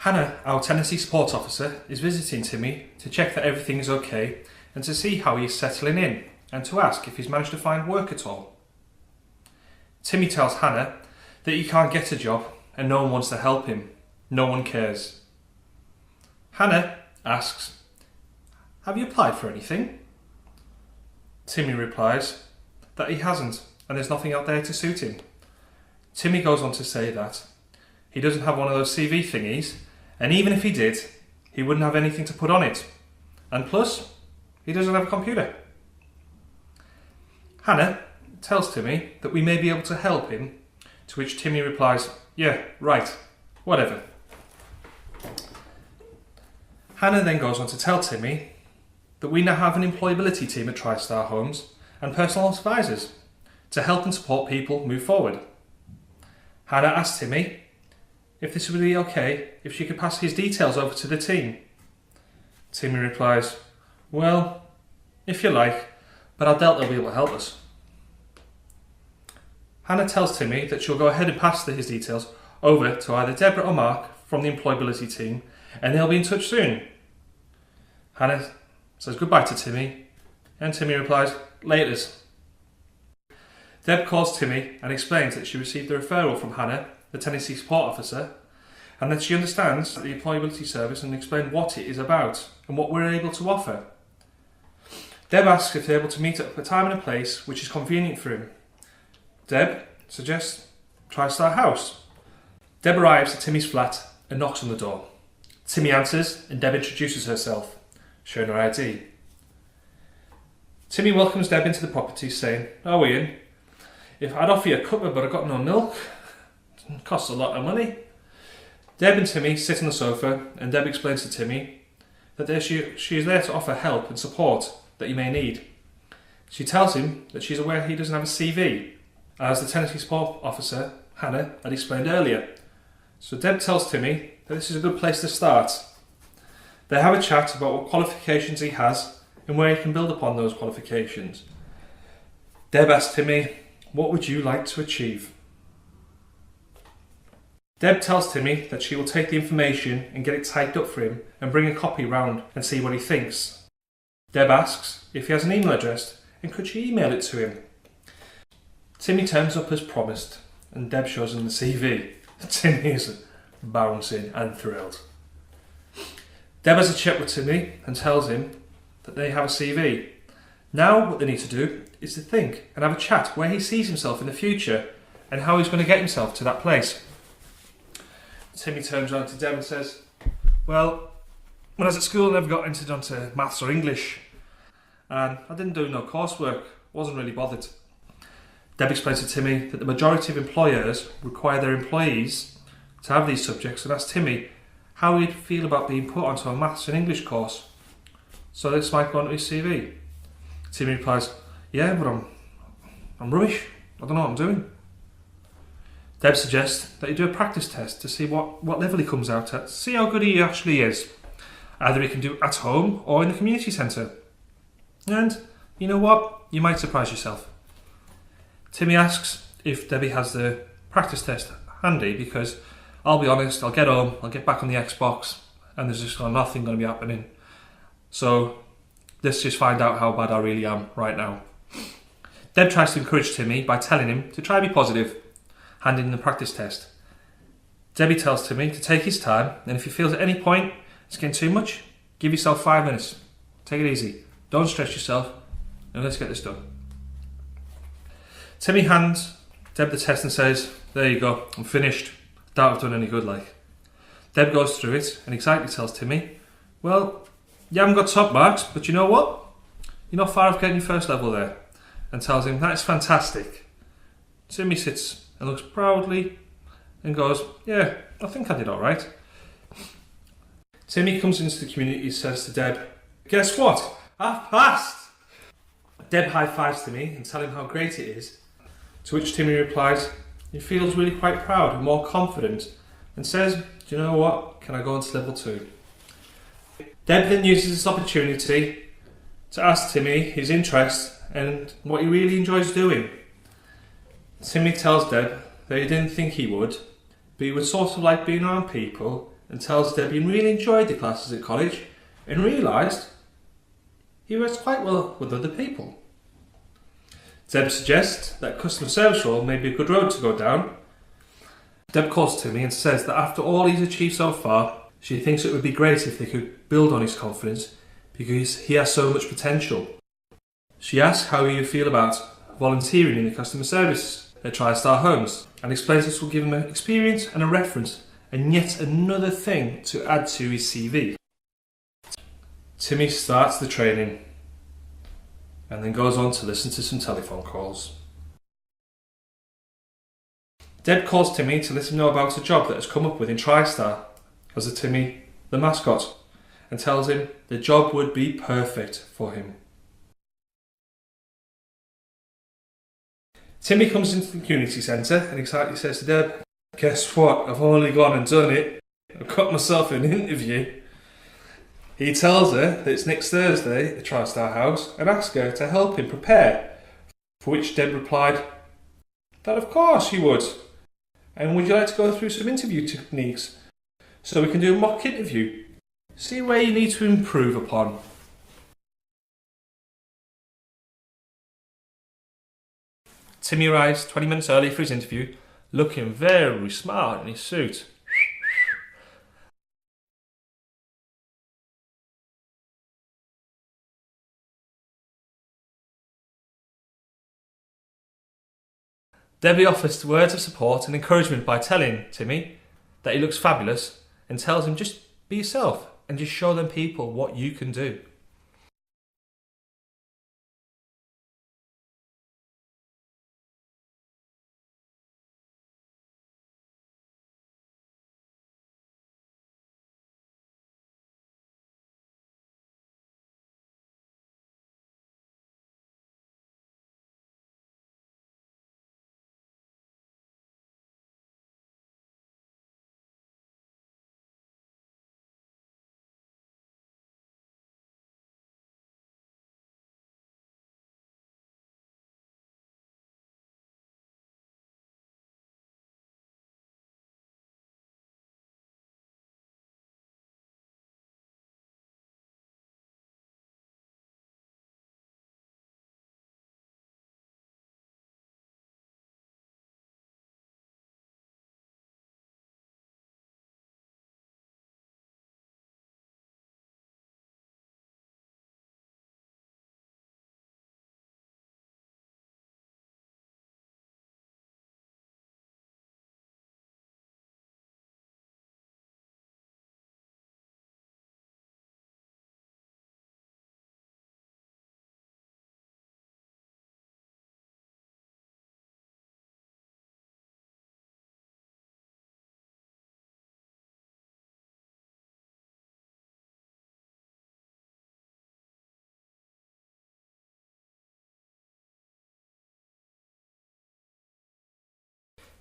Hannah, our tenancy support officer, is visiting Timmy to check that everything is okay and to see how he is settling in and to ask if he's managed to find work at all. Timmy tells Hannah that he can't get a job and no one wants to help him. No one cares. Hannah asks, "Have you applied for anything?" Timmy replies that he hasn't and there's nothing out there to suit him. Timmy goes on to say that he doesn't have one of those CV thingies, and even if he did, he wouldn't have anything to put on it. And plus, he doesn't have a computer. Hannah tells Timmy that we may be able to help him, to which Timmy replies, "Yeah, right, whatever." Hannah then goes on to tell Timmy that we now have an employability team at Tristar Homes and personal advisors to help and support people move forward. Hannah asked Timmy if this would be okay if she could pass his details over to the team. Timmy replies, "Well, if you like, but I doubt they'll be able to help us." Hannah tells Timmy that she'll go ahead and pass his details over to either Deborah or Mark from the employability team, and they'll be in touch soon. Hannah says goodbye to Timmy, and Timmy replies, "Laters." Deb calls Timmy and explains that she received a referral from Hannah, the tenancy support officer, and that she understands the employability service and explained what it is about and what we're able to offer. Deb asks if they're able to meet at a time and a place which is convenient for him. Deb suggests Tristar House. Deb arrives at Timmy's flat and knocks on the door. Timmy answers and Deb introduces herself, showing her ID. Timmy welcomes Deb into the property saying, "Oh Ian, if I'd offer you a cuppa but I got no milk, it costs a lot of money." Deb and Timmy sit on the sofa and Deb explains to Timmy that she is there to offer help and support that he may need. She tells him that she's aware he doesn't have a CV, as the tenancy support officer, Hannah, had explained earlier. So Deb tells Timmy that this is a good place to start. They have a chat about what qualifications he has and where he can build upon those qualifications. Deb asks Timmy, "What would you like to achieve?" Deb tells Timmy that she will take the information and get it typed up for him and bring a copy round and see what he thinks. Deb asks if he has an email address and could she email it to him. Timmy turns up as promised and Deb shows him the CV. Timmy is bouncing and thrilled. Deb has a chat with Timmy and tells him that they have a CV. Now what they need to do is to think and have a chat where he sees himself in the future and how he's going to get himself to that place. Timmy turns around to Deb and says, "Well, when I was at school I never got entered onto maths or English and I didn't do no coursework, wasn't really bothered." Deb explains to Timmy that the majority of employers require their employees to have these subjects and asks Timmy how he'd feel about being put onto a maths and English course. So this might go onto his CV. Timmy replies, "Yeah, but I'm rubbish. I don't know what I'm doing." Deb suggests that he do a practice test to see what level he comes out at, see how good he actually is. Either he can do it at home or in the community centre. And you know what? You might surprise yourself. Timmy asks if Debbie has the practice test handy because I'll be honest, I'll get home, I'll get back on the Xbox and there's just nothing going to be happening. So let's just find out how bad I really am right now. Deb tries to encourage Timmy by telling him to try to be positive, handing him the practice test. Debbie tells Timmy to take his time and if he feels at any point it's getting too much, give yourself 5 minutes. Take it easy. Don't stress yourself and let's get this done. Timmy hands Deb the test and says, "There you go, I'm finished. Doubt I've done any good like." Deb goes through it and excitedly tells Timmy, "Well, you haven't got top marks, but you know what? You're not far off getting your first level there." And tells him, "That is fantastic." Timmy sits and looks proudly and goes, "Yeah, I think I did alright." Timmy comes into the community and says to Deb, "Guess what? I've passed!" Deb high-fives Timmy and tells him how great it is, to which Timmy replies he feels really quite proud and more confident and says, "Do you know what? Can I go on to level 2? Deb then uses this opportunity to ask Timmy his interest and what he really enjoys doing. Timmy tells Deb that he didn't think he would, but he would sort of like being around people and tells Deb he really enjoyed the classes at college and realised he works quite well with other people. Deb suggests that customer service role may be a good road to go down. Deb calls Timmy and says that after all he's achieved so far, she thinks it would be great if they could build on his confidence because he has so much potential. She asks how he would feel about volunteering in the customer service at Tristar Homes and explains this will give him an experience and a reference and yet another thing to add to his CV. Timmy starts the training and then goes on to listen to some telephone calls. Deb calls Timmy to let him know about a job that has come up within Tristar as a Timmy, the mascot, and tells him the job would be perfect for him. Timmy comes into the community centre and excitedly says to Deb, "Guess what? I've only gone and done it. I've got myself an interview." He tells her that it's next Thursday at the Tristar House and asks her to help him prepare, for which Deb replied that of course she would. "And would you like to go through some interview techniques so we can do a mock interview? See where you need to improve upon." Timmy arrives 20 minutes early for his interview, looking very smart in his suit. Debbie offers words of support and encouragement by telling Timmy that he looks fabulous and tells him just be yourself and just show them people what you can do.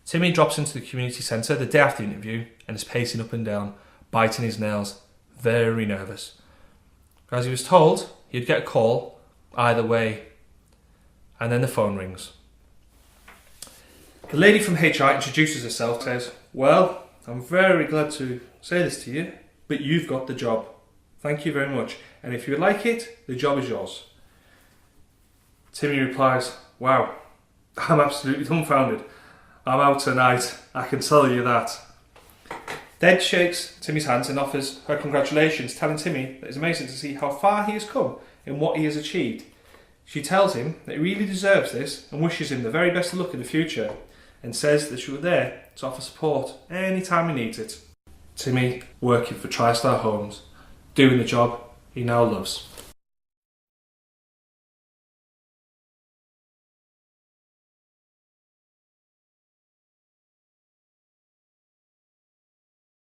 Timmy drops into the community centre the day after the interview and is pacing up and down, biting his nails, very nervous. As he was told, he'd get a call either way, and then the phone rings. The lady from HR introduces herself, says, "Well, I'm very glad to say this to you, but you've got the job. Thank you very much, and if you like it, the job is yours." Timmy replies, "Wow, I'm absolutely dumbfounded. I'm out tonight, I can tell you that." Deb shakes Timmy's hands and offers her congratulations, telling Timmy that it's amazing to see how far he has come and what he has achieved. She tells him that he really deserves this and wishes him the very best of luck in the future, and says that she was there to offer support any time he needs it. Timmy working for Tristar Homes, doing the job he now loves.